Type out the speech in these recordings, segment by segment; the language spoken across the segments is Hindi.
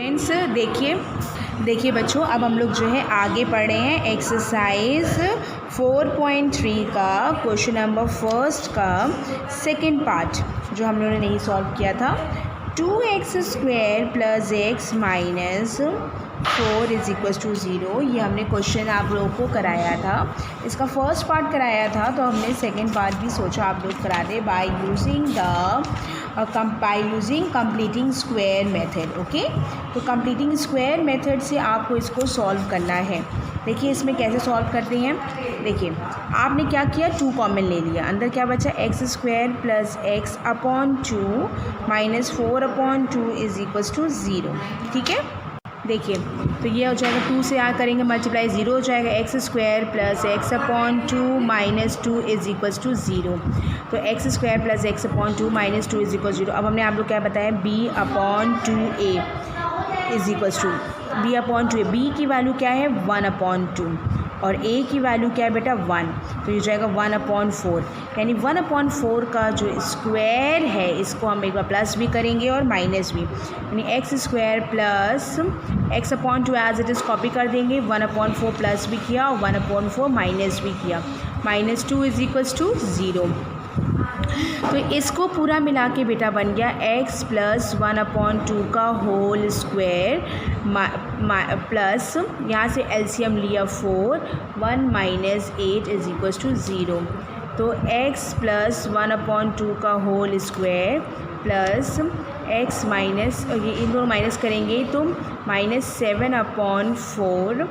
फ्रेंड्स देखिए बच्चों, अब हम लोग जो है आगे पढ़ रहे हैं एक्सरसाइज 4.3 का क्वेश्चन नंबर फर्स्ट का सेकंड पार्ट जो हम लोगों ने नहीं सॉल्व किया था। 2x² + x - 4 = 0। ये हमने क्वेश्चन आप लोगों को कराया था। इसका फर्स्ट पार्ट कराया था, तो हमने सेकंड पार्ट भी सोचा आप लोग करा दे by using completing square method. Okay, तो कंप्लीटिंग स्क्वायर मेथड से आपको इसको सॉल्व करना है। देखिए इसमें कैसे सॉल्व करते हैं। देखिए आपने क्या किया, 2 कॉमन ले लिया, अंदर क्या बचा x² + x/2 - 4/2 = 0। ठीक है, देखिए तो ये हो जाएगा 2 से यहाँ करेंगे मल्टीप्लाई, 0 हो जाएगा। x² + x/2 - 2 = 0। तो x² + x/2 - 2 = 0। अब हमने आप लोग क्या बताया, b/2a = b/2a। b की वैल्यू क्या है 1/2 और a की वैल्यू क्या है बेटा 1, तो ये जाएगा 1/4। यानी 1/4 का जो स्क्वायर है इसको हम एक बार प्लस भी करेंगे और माइनस भी, यानी x² + x/2 as it is copy कर देंगे। 1/4 प्लस भी किया और 1/4 माइनस भी किया, -2 = 0। तो इसको पूरा मिला के बेटा बन गया x + 1/2 का होल स्क्वायर प्लस यहाँ से एलसीएम लिया 4, 1 - 8 = 0। तो x + 1/2 का whole square plus x minus, ये इन दोनों माइनस करेंगे तो -7/4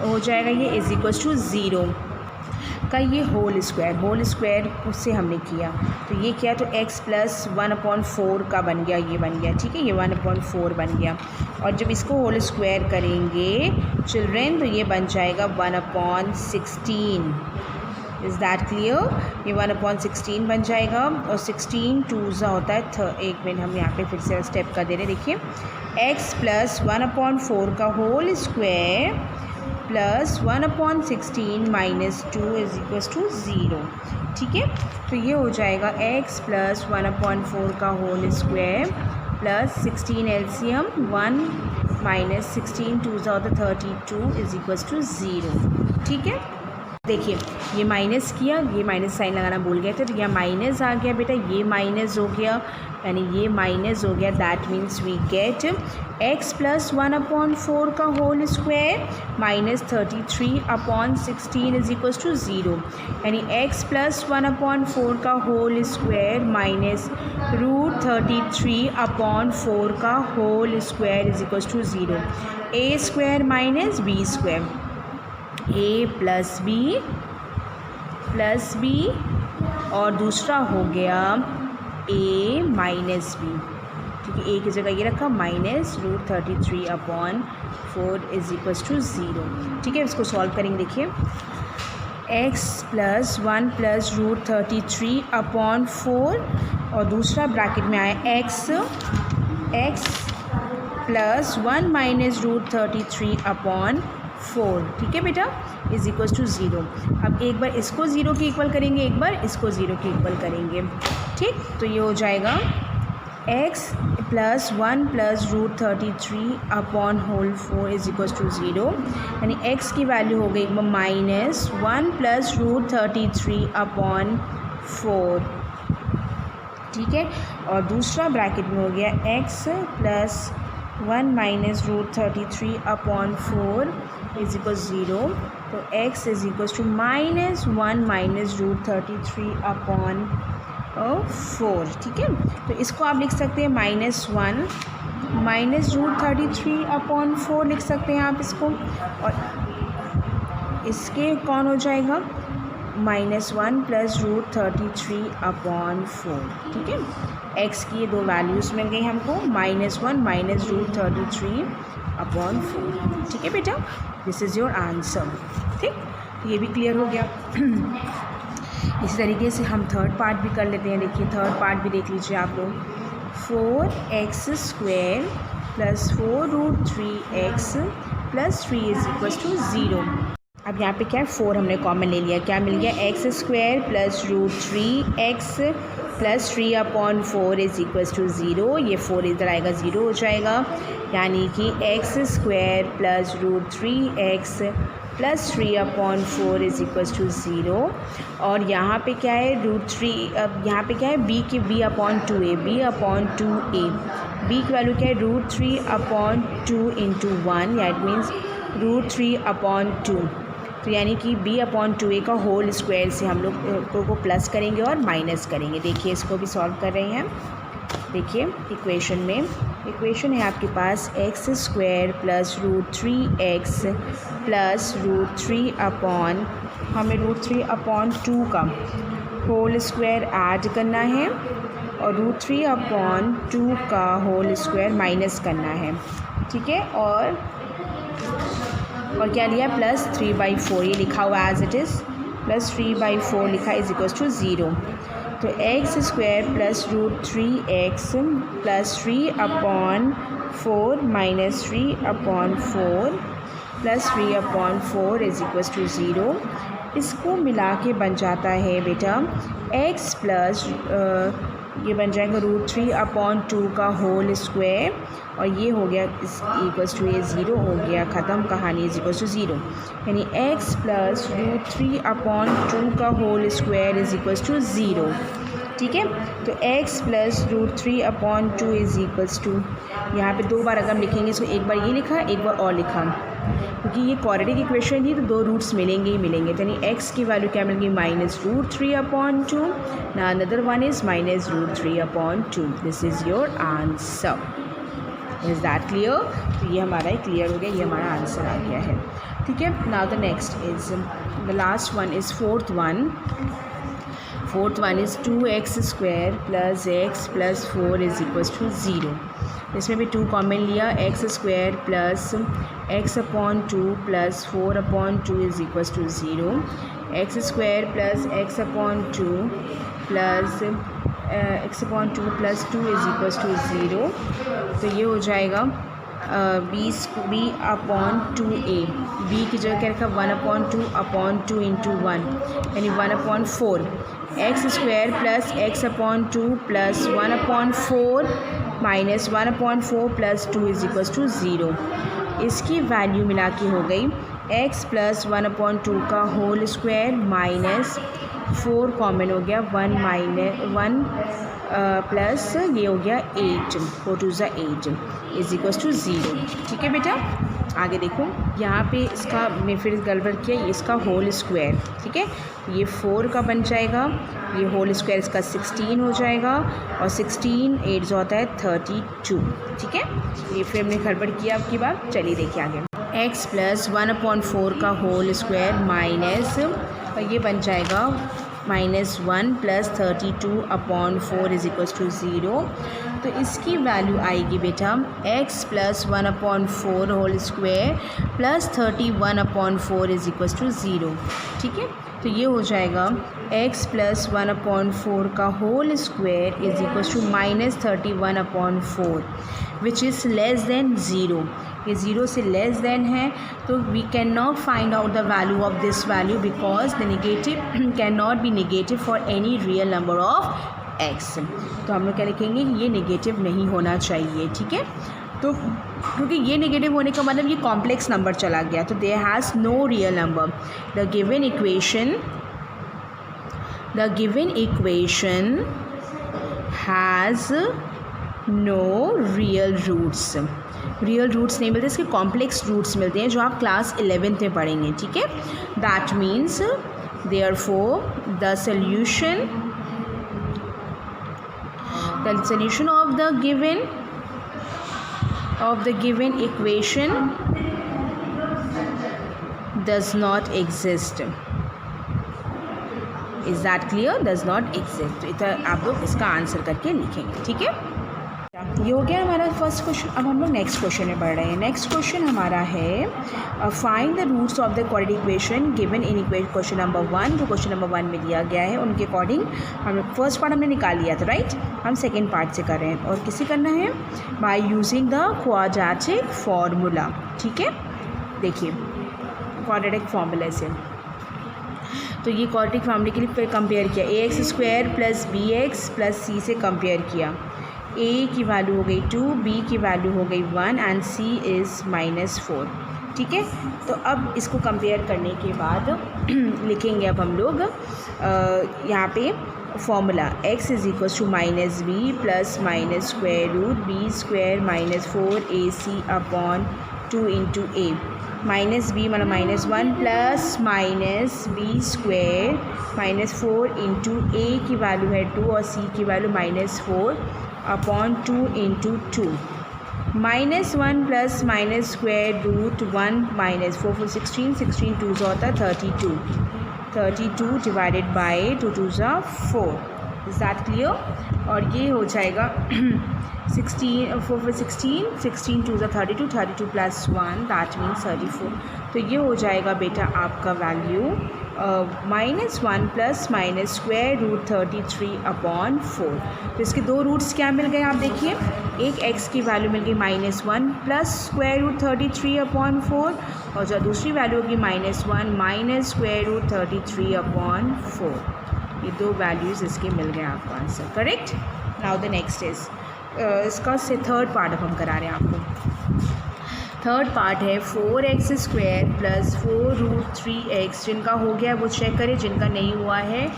हो जाएगा, ये = 0 का ये होल स्क्वायर उससे हमने किया। तो ये किया तो x + 1/4 का बन गया, ये बन गया। ठीक है, ये 1/4 बन गया। और जब इसको होल स्क्वायर करेंगे चिल्ड्रेन तो ये बन जाएगा 1/16। Is that clear? ये 1/16 बन जाएगा। और 16 2 होता है 1 मिनट, हम यहाँ पे फिर से स्टेप कर दे रहे हैं। देखिए x + 1/4 का होल स्क्वायर प्लस 1/16 - 2 = 0। ठीक है, तो ये हो जाएगा x + 1/4 का होल स्क्वायर प्लस 16 एलसीएम 1 - 16 2 होता है 32 = 0। ठीक है, देखिए ये माइनस किया, ये माइनस साइन लगाना भूल गए थे, तो यह माइनस आ गया बेटा, ये माइनस हो गया, यानी ये माइनस हो गया। That means we get x + 1/4 का होल स्क्वायर -33/16 = 0। यानी x + 1/4 का होल स्क्वायर -√33/4 का whole square = 0। a² - b², a + b और दूसरा हो गया a - b। ठीक है, a की जगह ये रखा -√33/4 = 0। ठीक है, इसको सॉल्व करेंगे। देखिए x + 1 + √33/4 और दूसरा ब्रैकेट में आया x + 1 - √33/4। ठीक है बेटा, = 0। अब एक बार इसको 0 के इक्वल करेंगे, एक बार इसको 0 के इक्वल करेंगे। ठीक, तो ये हो जाएगा x + 1 + √33/4 = 0। यानी x की वैल्यू हो गई -1 + √33/4। ठीक है, और दूसरा ब्रैकेट में हो गया x + 1 - √33/4 = 0। तो x = -1 - √33/4। ठीक है, तो इसको आप लिख सकते हैं -1 - √33/4 लिख सकते हैं आप इसको, और इसके कौन हो जाएगा -1 + √33/4। ठीक है, x की ये 2 वैल्यूज़ मिल गई हमको, -1 - √33/4। ठीक है बेटा, दिस इज़ योर आंसर। ठीक, ये भी क्लियर हो गया। इसी तरीके से हम थर्ड पार्ट भी कर लेते हैं। देखिए थर्ड पार्ट भी देख लीजिए आप लोग। 4x² + 4√3x + 3 = 0। अब यहाँ पे क्या है, 4 हमने कॉमन ले लिया, क्या मिल गया, x² + √3x plus 3/4 is equals to 0, ये 4 इधर आएगा 0 हो जाएगा, यानी कि x square plus √3x plus 3/4 is equals to 0। और यहाँ पे क्या है √3, अब यहाँ पे क्या है b की b/2a, b/2a, b की वैल्यू क्या है √3/2 इंटू 1, या इट मीन्स √3/2, तो यानी कि b/2a का होल स्क्वायर से हम लोग को प्लस करेंगे और माइनस करेंगे। देखिए इसको भी सॉल्व कर रहे हैं। देखिए इक्वेशन है आपके पास x square plus √3x plus हमें √3/2 का होल स्क्वायर ऐड करना है और √3/2 का होल स्क्वायर माइनस करना है, ठीक है। और क्या लिया प्लस 3/4, ये लिखा हुआ एज इट इज़, प्लस 3/4 लिखा इज इक्वल्स टू 0। तो x square plus √3x plus 3/4 minus 3/4 plus 3/4 is equals to 0। इसको मिला के बन जाता है बेटा x प्लस ये बन जाएगा √3/2 का होल स्क्वायर, और ये हो गया इस इक्वल्स टू ये 0 हो गया, ख़त्म कहानी, इज इक्वल्स टू 0, यानी x प्लस √3/2 का whole square is equals to 0, ठीक है। तो x plus √3/2 is equals to, यहाँ पे 2 बार अगर हम लिखेंगे इसको, एक बार ये लिखा एक बार और लिखा, क्योंकि ये क्वाड्रेटिक इक्वेशन थी तो 2 रूट्स मिलेंगे ही मिलेंगे, तो यानी x की वैल्यू क्या मिलेगी माइनस √3/2, ना another one is minus √3/2। This is your answer. Is that clear? तो ये हमारा क्लियर हो गया, ये हमारा आंसर आ गया है, ठीक है। Now the next is the last one is fourth one is 2x square plus x plus 4 is equals to 0। इसमें भी 2 कॉमन लिया, x square plus x/2 plus 4/2 is equals to 0, x square plus x/2 plus x/2 plus 2 is equals to 0। तो ये हो जाएगा b/2a, b की जगह क्या रखा 1/2 इंटू 1, यानी 1/4, x square plus x/2 plus 1/4 minus 1/4 plus 2 is equals to 0। इसकी वैल्यू मिला के हो गई x प्लस 1/2 का होल स्क्वायर माइनस 4 कॉमन हो गया, 1 प्लस ये हो गया 8, 4 2 ज़ा 8 इज इक्वल्स टू 0, ठीक है बेटा। आगे देखो यहाँ पे इसका मैं फिर गड़बड़ किया, ये इसका होल स्क्वायर, ठीक है, ये 4 का बन जाएगा, ये होल स्क्वायर इसका 16 हो जाएगा, और 16 8 जो होता है 32, ठीक है। ये फिर हमने गड़बड़ किया आपकी बात। चलिए देखिए आगे, x प्लस 1/4 का होल स्क्वायर माइनस, ये बन जाएगा -1 प्लस 32/4 इज इक्वल्स टू 0। तो इसकी वैल्यू आएगी बेटा x plus 1/4 whole square plus 31/4 is equals to 0, ठीक है। तो ये हो जाएगा x प्लस 1/4 का whole square is equals to -31/4 which is less than 0। ये 0 से लेस देन है, तो we can not find out the value of this value because the negative can not be negative for any real number of x। तो हम लोग क्या लिखेंगे, ये नेगेटिव नहीं होना चाहिए, ठीक है। तो क्योंकि ये नेगेटिव होने का मतलब ये कॉम्प्लेक्स नंबर चला गया, तो there has no real number. The given equation has no real roots. Real roots नहीं मिलते, इसके कॉम्प्लेक्स रूट्स मिलते हैं जो आप क्लास 11th में पढ़ेंगे, ठीक है। That means therefore the solution of the given equation does not exist. Is that clear? Does not exist. तो इधर आप लोग इसका आंसर करके लिखेंगे, ठीक है। ये हो गया हमारा फर्स्ट क्वेश्चन। अब हम लोग नेक्स्ट क्वेश्चन में बढ़ रहे हैं। नेक्स्ट क्वेश्चन हमारा है find the roots of the quadratic equation given in question number 1। जो क्वेश्चन नंबर 1 में दिया गया है उनके अकॉर्डिंग हम फर्स्ट पार्ट हमने निकाल लिया था, राइट। हम सेकेंड पार्ट से कर रहे हैं, और किसे करना है, by using the quadratic formula, ठीक है। देखिए क्वाड्रेटिक फार्मूला से तो ये क्वाड्रेटिक फॉर्मूले के लिए कंपेयर किया, a x square plus b x plus c से कंपेयर किया। ए की वैल्यू हो गई 2, बी की वैल्यू हो गई 1 एंड सी इज़ -4। ठीक है, तो अब इसको कंपेयर करने के बाद लिखेंगे अब हम लोग यहाँ पे formula x is equals to minus b plus minus square root b square -4ac upon 2 into a. Minus B मतलब -1 plus minus b square -4 into ए की वैल्यू है 2 और सी की value -4 upon 2 into 2। -1 plus minus square root 1 -4 4 16 16 2 होता है 32 32 divided by 2 2 4। Is that clear? और ये हो जाएगा 16 4 4 16 16 2 32 32 प्लस 1 दैट मीन्स 34। तो ये हो जाएगा बेटा आपका value -1 plus minus square root 33 upon 4। तो इसके दो रूट्स क्या मिल गए आप देखिए, एक x की वैल्यू मिल गई -1 प्लस स्क्वायर रूट 33 अपॉन 4 और जो दूसरी वैल्यू होगी -1 माइनस स्क्वायर रूट 33 अपॉन 4। ये दो वैल्यूज़ इसके मिल गए आपको answer. Correct. Now the next is इसका से थर्ड पार्ट अब हम करा रहे हैं आपको। थर्ड पार्ट है 4x square plus 4 root 3x। जिनका हो गया वो चेक करें, जिनका नहीं हुआ है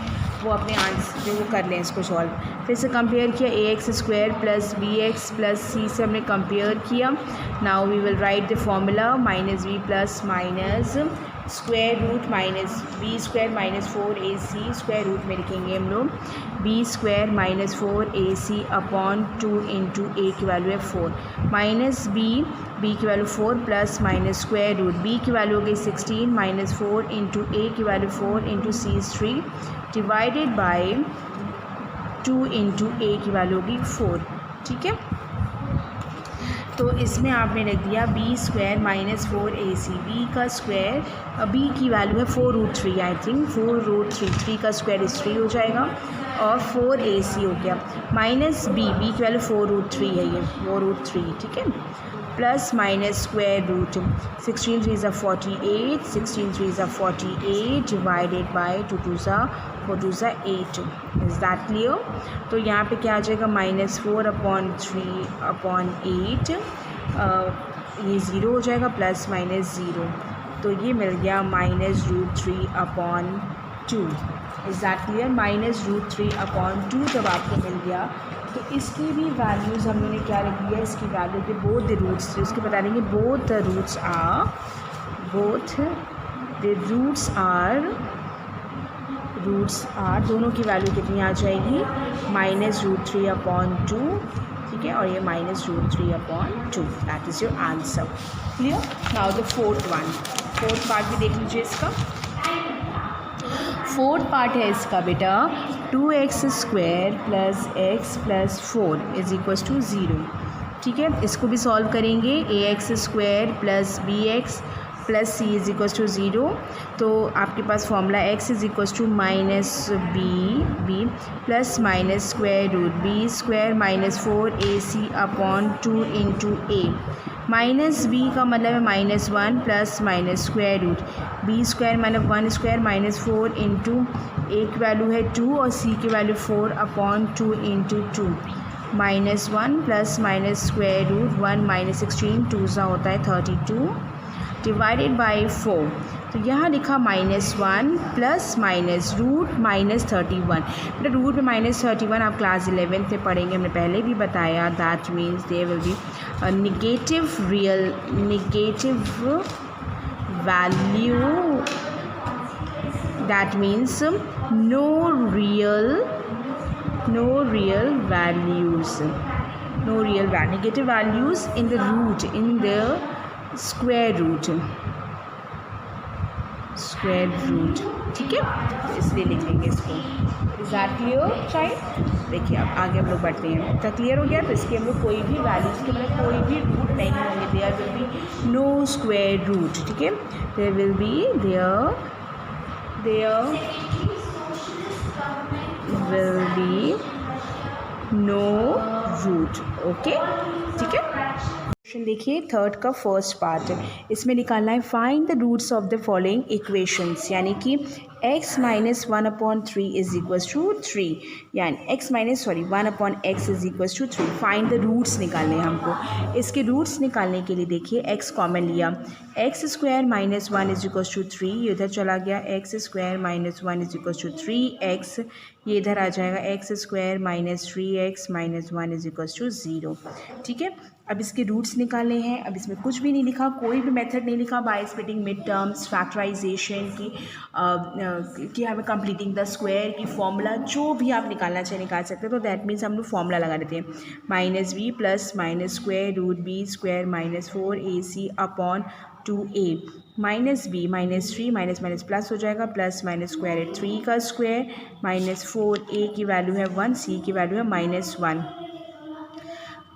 वो अपने आंसर वो कर लें इसको सॉल्व। फिर से कंपेयर किया, ax square plus bx plus c से हमने कंपेयर किया। Now we will write the formula -b plus minus square root -b square -4ac square root में लिखेंगे हम लोग b square -4ac upon 2 into a की वैल्यू है 4 माइनस b की value 4 plus minus square root b की वैल्यू हो गई 16 -4 इंटू a की value 4 into c is 3 divided by 2 into a की वैल्यू होगी 4। ठीक है, तो इसमें आपने लिख दिया b स्क्वायर -4ac। b का स्क्वायर b की वैल्यू है 4 रूट 3 आई थिंक 4 रूट 3 का स्क्वायर इस 3 हो जाएगा और 4ac हो गया माइनस b की वैल्यू 4 रूट 3 है, ये 4 रूट 3। ठीक है, प्लस माइनस स्क्वायर रूट 16 3 ज़ा 48 16 3 ज़ा 48 डिवाइडेड बाई 2 2 ज़ा 4 2 ज़ा 8। Is that clear? तो यहाँ पे क्या आ जाएगा -4 अपॉन 3 अपॉन 8, ये ज़ीरो हो जाएगा प्लस माइनस ज़ीरो, तो ये मिल गया -√3 upon 2। Is that clear? -√3 upon 2 जब आपको मिल गया तो इसकी भी वैल्यूज़ हम लोगों ने क्या लिख दिया, इसकी वैल्यू के बोथ द रूट्स थे, उसके बता देंगे बोथ द रूट्स आर दोनों की वैल्यू कितनी आ जाएगी -√3 अपॉन 2। ठीक है, और ये -√3 upon 2। That is your answer. Clear? Now the fourth part भी देख लीजिए इसका। फोर्थ पार्ट है इसका बेटा 2x square plus x plus 4 is equals to 0। ठीक है, इसको भी सॉल्व करेंगे। ax square plus bx plus c is equals to 0। तो आपके पास formula x is equals to -b plus minus square root b square -4ac upon 2 into a। Minus b का मतलब है -1 plus minus square root b square मतलब 1 स्क्वायर -4 इंटू a की वैल्यू है 2 और c की value 4 upon 2 into 2 -1 plus minus square root 1 -16 2 सा होता है 32 डिवाइडेड बाई 4। तो यहाँ लिखा -1 प्लस माइनस रूट -31। बेटा रूट में -31 आप क्लास 11th में पढ़ेंगे, हमने पहले भी बताया। That means there will be negative value, that means no real values, negative values in the root, in the square root। ठीक है, तो इसलिए लिखेंगे इसको। Is that clear child? देखिए अब आगे हम लोग बढ़ते हैं। तो क्लियर हो गया? तो इसके हम लोग कोई भी वैल्यूज़ के मतलब कोई भी रूट नहीं होंगे, there will be no square root. ठीक है, there will be no root. Okay, ठीक है। क्वेश्चन देखिए थर्ड का फर्स्ट पार्ट है, इसमें निकालना है find the roots of the following equations, यानी कि x minus 1/3 is equals to 3, यानी one upon x is equals to 3। Find the roots निकालने हैं हमको। इसके रूट्स निकालने के लिए देखिए x कॉमन लिया, x square minus 1 is equals to 3, ये इधर चला गया, x square minus 1 is equals to 3x, ये इधर आ जाएगा x square minus 3x minus 1 is equals to 0। ठीक है, अब इसके रूट्स निकालने हैं। अब इसमें कुछ भी नहीं लिखा, कोई भी मेथड नहीं लिखा, by splitting, mid terms, factorization की हमें कंप्लीटिंग द स्क्वायर की फॉर्मूला, जो भी आप निकालना चाहे निकाल सकते हैं। तो दैट मीन्स हम लोग फॉर्मूला लगा देते हैं, minus b plus minus square root b square minus 4ac upon 2a, minus b minus 3 minus minus plus हो जाएगा, प्लस माइनस स्क्वायर है 3 का स्क्वायर माइनस 4a की वैल्यू है 1, c की वैल्यू है -1,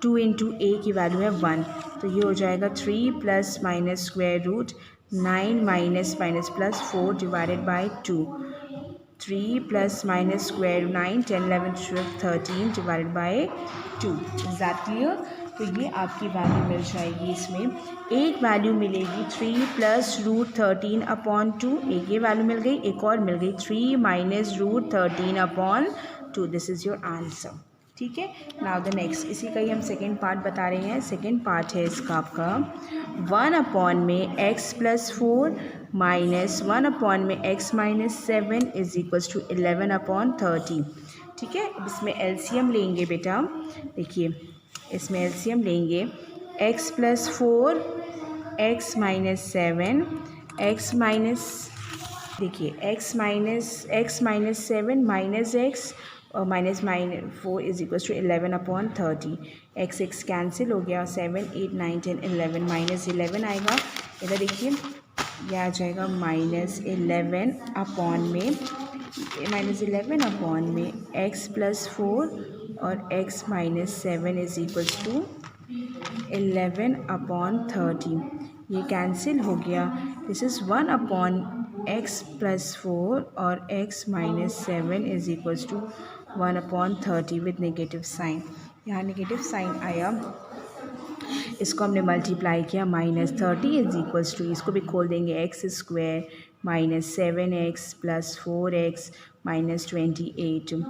2 इंटू a की वैल्यू है 1, तो ये हो जाएगा 3 plus minus square root 9 minus minus plus 4 divided by 2, 3 plus minus square 9 10 11 12 13 divided by 2। Exactly, तो ये आपकी वैल्यू मिल जाएगी। इसमें एक वैल्यू मिलेगी 3 प्लस रूट 13 अपॉन 2, एक ये वैल्यू मिल गई, एक और मिल गई 3 minus root 13 upon 2। This is your answer. ठीक है, नाउ द नेक्स्ट, इसी का ही हम सेकेंड पार्ट बता रहे हैं। सेकेंड पार्ट है इसका आपका 1 अपॉन में x प्लस 4 माइनस 1 अपॉन में x minus 7 is equals to 11 upon 30। ठीक है, अब इसमें एलसीएम लेंगे बेटा, देखिए इसमें एलसीएम लेंगे, x plus 4 x minus 7 x minus, देखिए x माइनस 7 माइनस x और minus 4 is equal to 11 upon 30, x cancel हो गया, 7 8 9 10 11 माइनस 11 आएगा, इधर देखिए यह आ जाएगा -11 अपॉन में x प्लस 4 और x minus 7 is equal to 11 upon 30, ये कैंसिल हो गया, this is 1 upon x plus 4 और x minus 7 is equals to 1 upon 30 with negative sign, यहाँ नेगेटिव साइन आया, इसको हमने मल्टीप्लाई किया, -30 इज इक्वल्स टू, इसको भी खोल देंगे, x square minus 7x plus 4x minus 28,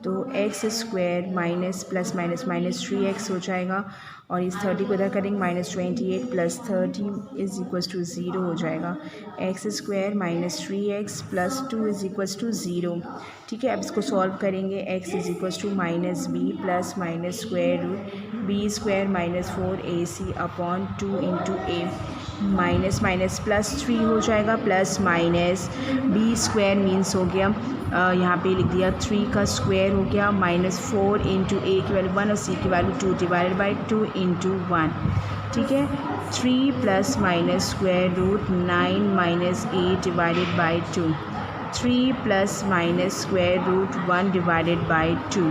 तो x square minus plus minus minus 3x हो जाएगा, और इस 30 को इधर करेंगे, -28 प्लस 30 इज इक्वल्स टू 0 हो जाएगा, x square minus 3x plus 2 is equals to 0। ठीक है, अब इसको सॉल्व करेंगे, x is equals to minus b plus minus square root b square minus 4ac upon 2 into a, minus minus plus 3 हो जाएगा, plus minus b square means हो गया, यहाँ पे लिख दिया 3 का स्क्वायर हो गया, -4 इंटू ए की वैल्यू 1 और सी की वैल्यू 2 डिवाइडेड बाई 2 इंटू 1। ठीक है, 3 plus minus square root 9 minus 8 divided by 2, 3 plus minus square root 1 divided by 2।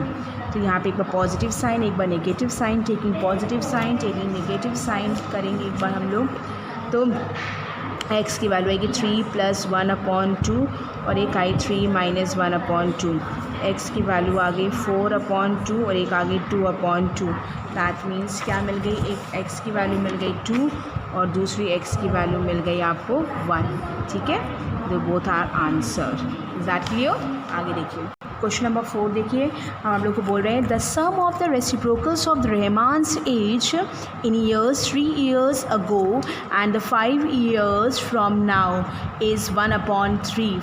तो यहाँ पे एक बार पॉजिटिव साइन, एक बार negative sign, taking positive sign taking negative sign करेंगे एक बार हम लोग, तो x की वैल्यू आएगी 3 प्लस 1 अपॉन 2 और एक आई 3 माइनस 1 अपॉन 2, x की वैल्यू आ गई 4 अपॉन 2 और एक आ गई 2 अपॉन 2, दैट मीन्स क्या मिल गई, एक x की वैल्यू मिल गई 2 और दूसरी x की वैल्यू मिल गई आपको 1। ठीक है, तो both are answer, that clear. आगे देखिए क्वेश्चन नंबर 4 देखिए, हम लोग को बोल रहे हैं the sum of the reciprocals of the Rahman's age in years 3 years ago and the 5 years from now is 1/3,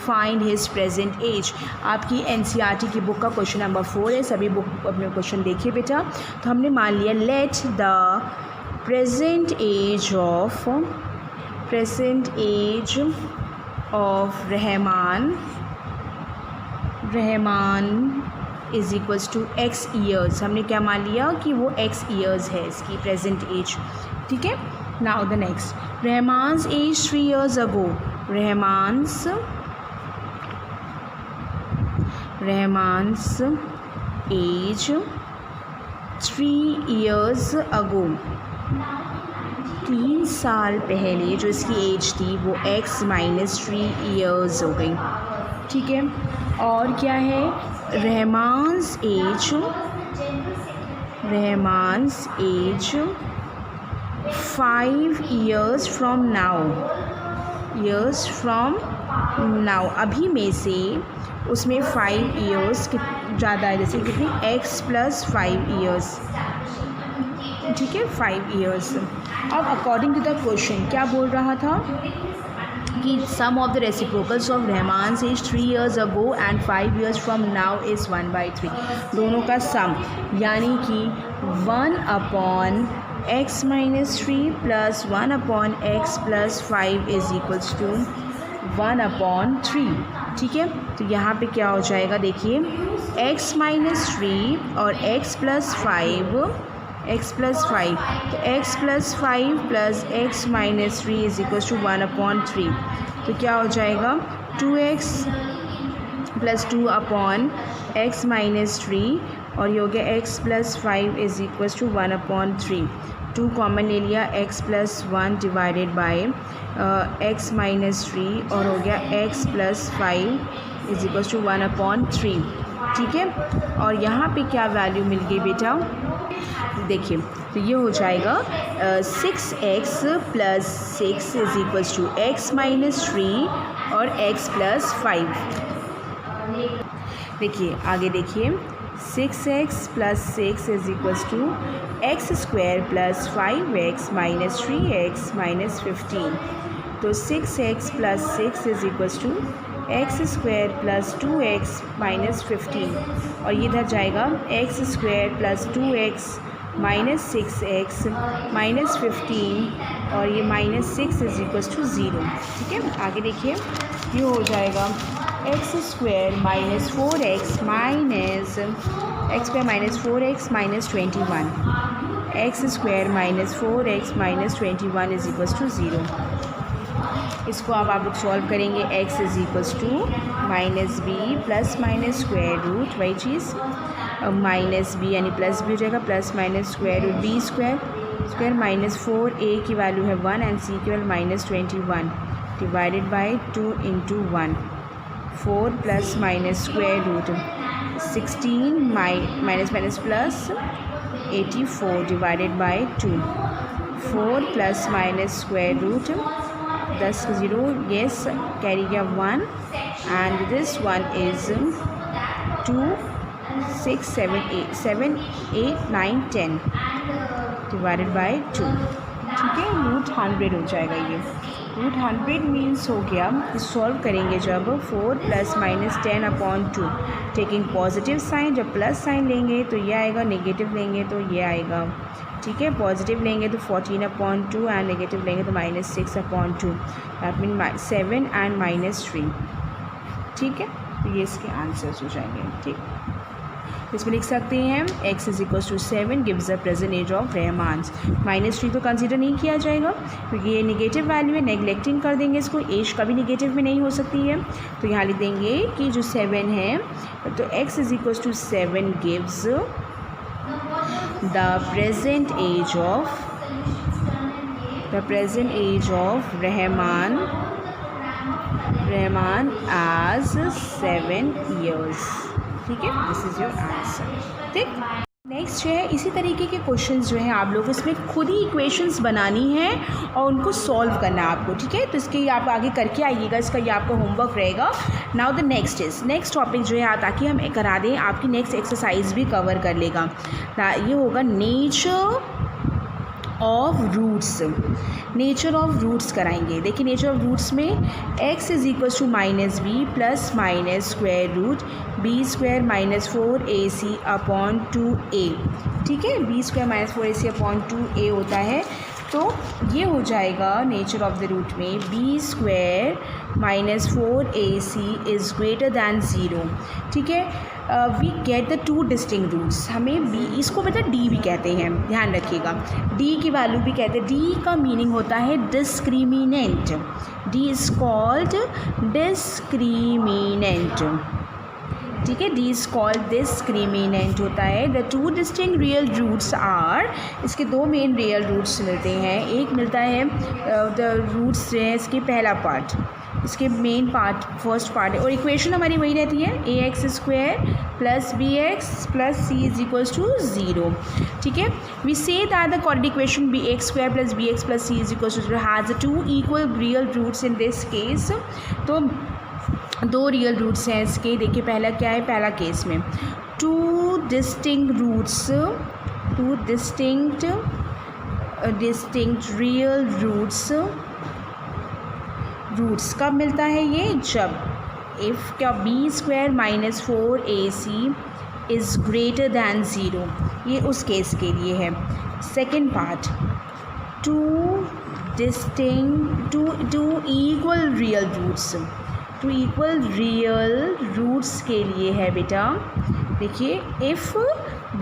find his present age। आपकी NCERT की बुक का क्वेश्चन नंबर 4 है, सभी बुक अपने क्वेश्चन देखिए बेटा। तो हमने मान लिया let the present age of Rahman is equals to x years, हमने क्या मान लिया कि वो x ईयर्स है इसकी प्रेजेंट एज। ठीक है, now the next, Rahman's age 3 years ago, Rahman's age 3 years ago, 3 साल पहले जो इसकी एज थी वो x माइनस 3 years हो गई। ठीक है, और क्या है, रहमान्स एज 5 years from now, अभी में से उसमें 5 years ज़्यादा है, जैसे कितनी x + 5 years, ठीक है 5 years। अब अकॉर्डिंग टू द क्वेश्चन क्या बोल रहा था कि sum of the reciprocals of Rahman is 3 years ago and 5 years from now is 1/3, दोनों का सम यानी कि 1/x - 3 + 1/x + 5 is equals to 1/3, ठीक है। तो यहाँ पे क्या हो जाएगा, देखिए x - 3 और x + 5, तो x + 5 + x - 3 is equals to 1/3, तो क्या हो जाएगा 2x + 2/x - 3 और ये हो गया x + 5 is equals to 1/3, 2 common ले लिया, x + 1 डिवाइडेड बाय x - 3 और हो गया x + 5 इज़ इक्वल्स टू 1/3, ठीक है। और यहाँ पे क्या वैल्यू मिल गई बेटा, देखिए तो ये हो जाएगा 6x + 6 is equals to x - 3 और x + 5। देखिए आगे देखिए 6x + 6 is equals to x² + 5x - 3x - 15, तो 6x + 6 is equals to x² + 2x - 15 और ये इधर जाएगा x² + 2x - 6x - 15 और ये -6 इज़ इक्वल्स टू 0, ठीक है। आगे देखिए ये हो जाएगा x² - 4x - x² - 4x - 21, x² - 4x - 21 is equals to 0। इसको अब आप लोग सॉल्व करेंगे, x is equals to -b + square root, वही चीज़ -b यानी +b हो जाएगा, + square root b² square -4a की वैल्यू है 1 एंड c की value -21 divided by 2 × 1, 4 + square root 16 plus 84 divided by 2, 4 + square root 10 0 yes carry गया 1 and this one is 2 6 7 8 9 10 divided by 2, ठीक है। √100 हो जाएगा, ये √100 मीन्स हो गया, सॉल्व करेंगे जब 4 ± 10/2 टेकिंग पॉजिटिव साइन, जब प्लस साइन लेंगे तो ये आएगा, नेगेटिव लेंगे तो ये आएगा, ठीक है। पॉजिटिव लेंगे तो 14/2 एंड नेगेटिव लेंगे तो -6/2, दैट मीन 7 एंड -3, ठीक है। तो ये इसके आंसर्स हो जाएंगे, ठीक। इसमें लिख सकते हैं x is equals to 7 gives the present age of Rahman. -3 तो कंसीडर नहीं किया जाएगा क्योंकि ये नेगेटिव वैल्यू है, नेगलेक्टिंग कर देंगे इसको, एज कभी नेगेटिव में नहीं हो सकती है, तो यहाँ लिख देंगे कि जो 7 है तो x is equals to 7 gives the present age of Rahman age 7 years, ठीक है। दिस इज़ योर आंसर, ठीक। नेक्स्ट जो है इसी तरीके के क्वेश्चंस जो हैं आप लोग इसमें खुद ही इक्वेशंस बनानी है और उनको सॉल्व करना है आपको, ठीक है। तो इसके लिए आप आगे करके आइएगा, इसका ये आपका होमवर्क रहेगा। नाउ द नेक्स्ट टॉपिक जो है ताकि हम करा दें, आपकी नेक्स्ट एक्सरसाइज भी कवर कर लेगा, ये होगा नेचर ऑफ रूट्स कराएंगे। देखिए नेचर ऑफ रूट्स में x is equals to -b ± square root b² - 4ac/2a, ठीक है। b² - 4ac/2a होता है, तो ये हो जाएगा नेचर ऑफ द रूट में b² - 4ac is greater than 0, ठीक है। We get the 2 distinct roots, हमें b, इसको बेटा d भी कहते हैं, ध्यान रखिएगा, d की वैल्यू भी कहते हैं। d का मीनिंग होता है discriminant, d is called discriminant, ठीक है। d इज़ कॉल्ड डिस्क्रिमिनेंट होता है। The 2 distinct real roots are, इसके 2 मेन रियल रूट्स मिलते हैं। एक मिलता है द रूट्स जो है इसकी पहला पार्ट इसके मेन पार्ट फर्स्ट पार्ट है और इक्वेशन हमारी वही रहती है ax² + bx + c = 0. ठीक है. We say that the quadratic equation ax² + bx + c = 0 has two equal real roots in this case. तो दो रियल रूट्स हैं इसके. देखिए पहला क्या है, पहला केस में टू डिस्टिंक्ट रियल रूट्स कब मिलता है ये, जब इफ़ क्या b² - 4ac is greater than 0. ये उस केस के लिए है. Second part two equal real roots के लिए है बेटा. देखिए if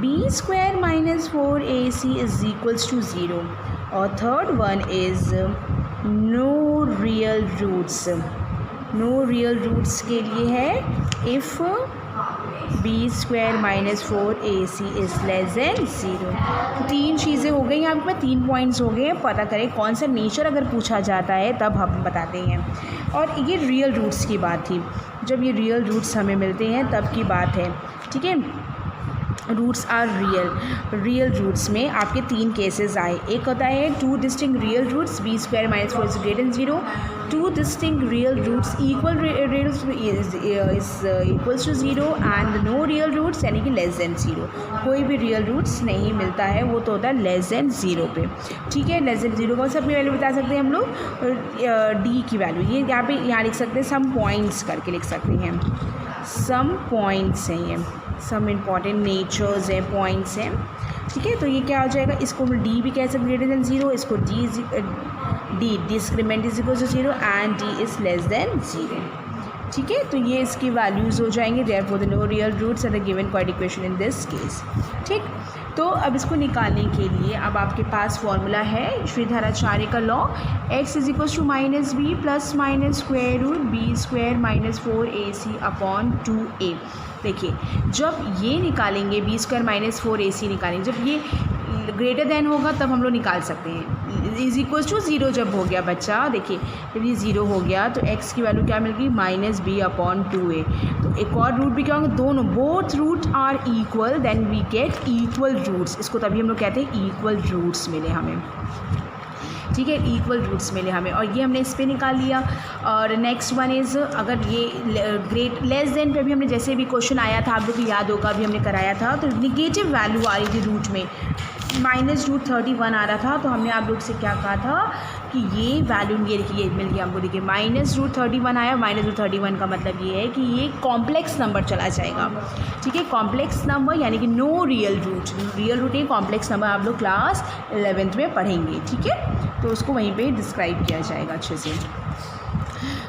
b² - 4ac is equals to 0 और third one is no real roots के लिए है if b² - 4ac is less than 0. तो तीन चीज़ें हो गई आपके पास, 3 पॉइंट्स हो गए हैं. पता करें कौन सा नेचर अगर पूछा जाता है तब हम बताते हैं. और ये रियल रूट्स की बात थी, जब ये रियल रूट्स हमें मिलते हैं तब की बात है. ठीक है. रूट्स आर रियल रूट्स में आपके 3 केसेस आए. एक होता है two distinct real roots b² - 4 is greater than 0. Two distinct real roots equal equals to 0 and no real roots यानी कि लेस देन 0. कोई भी रियल रूट्स नहीं मिलता है, वो तो होता है लेस देन 0 पे. ठीक है. लेस देन 0 कौन सा अपनी वैल्यू बता सकते हैं हम लोग, डी की वैल्यू. ये यहाँ लिख सकते हैं, सम पॉइंट्स करके लिख सकते हैं. सम पॉइंट्स हैं, ये सम इम्पॉर्टेंट नेचर्स हैं, पॉइंट्स हैं. ठीक है. तो ये क्या हो जाएगा, इसको डी भी कह सकते ग्रेटर देन 0, इसको D discriminant is equal to 0 and D is less than 0. ठीक है. तो ये इसकी वैल्यूज़ हो जाएंगे. Therefore the no real roots are the given quadratic equation in this case. ठीक. तो अब इसको निकालने के लिए अब आपके पास फॉर्मूला है श्रीधराचार्य का law, x is equal to -b + (b² - 4ac upon 2a. देखिए जब ये निकालेंगे b² - 4ac निकालेंगे, जब ये ग्रेटर देन होगा तब हम लोग निकाल सकते हैं. इज इक्वल टू 0 जब हो गया बच्चा, देखिए जब ये 0 हो गया तो x की वैल्यू क्या मिल गई, -b अपॉन 2a. तो एक और रूट भी क्या होंगे, दोनों both root are equal, then we get equal roots. इसको तभी हम लोग कहते हैं इक्वल रूट्स मिले हमें. ठीक है. इक्वल रूट्स मिले हमें और ये हमने इस पे निकाल लिया. और नेक्स्ट वन इज़ अगर ये लेस देन पे भी हमने जैसे भी क्वेश्चन आया था, आप लोग को याद होगा, अभी हमने कराया था, तो निगेटिव वैल्यू आ रही थी रूट में, -√31 आ रहा था. तो हमने आप लोग से क्या कहा था कि ये वैल्यू ये देखिए मिल गया हमको. देखिए -√31 आया. -√31 का मतलब ये है कि ये कॉम्प्लेक्स नंबर चला जाएगा. ठीक है. कॉम्प्लेक्स नंबर यानी कि नो रियल रूट नहीं, कॉम्प्लेक्स नंबर आप लोग क्लास 11th में पढ़ेंगे. ठीक है. तो उसको वहीं पे डिस्क्राइब किया जाएगा अच्छे से.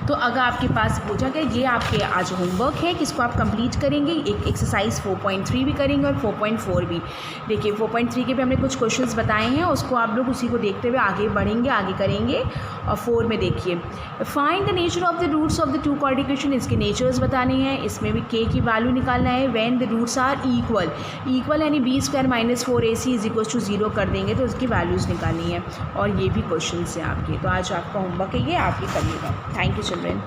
तो अगर आपके पास पूछा गया, ये आपके आज होमवर्क है कि इसको आप कंप्लीट करेंगे. एक एक्सरसाइज 4.3 भी करेंगे और 4.4 भी. देखिए 4.3 के पे हमने कुछ क्वेश्चंस बताए हैं, उसको आप लोग उसी को देखते हुए आगे बढ़ेंगे, आगे करेंगे. और 4 में देखिए find the nature of the roots of the two quadratic equation. इसके नेचर्स बताने हैं, इसमें भी k की वैल्यू निकालना है. When the roots are equal यानी b² - 4ac is equal to 0 कर देंगे तो उसकी वैल्यूज़ निकालनी है. और ये भी क्वेश्चन हैं आपके. तो आज आपका होमवर्क है, ये आप ही करिएगा. Thank you children.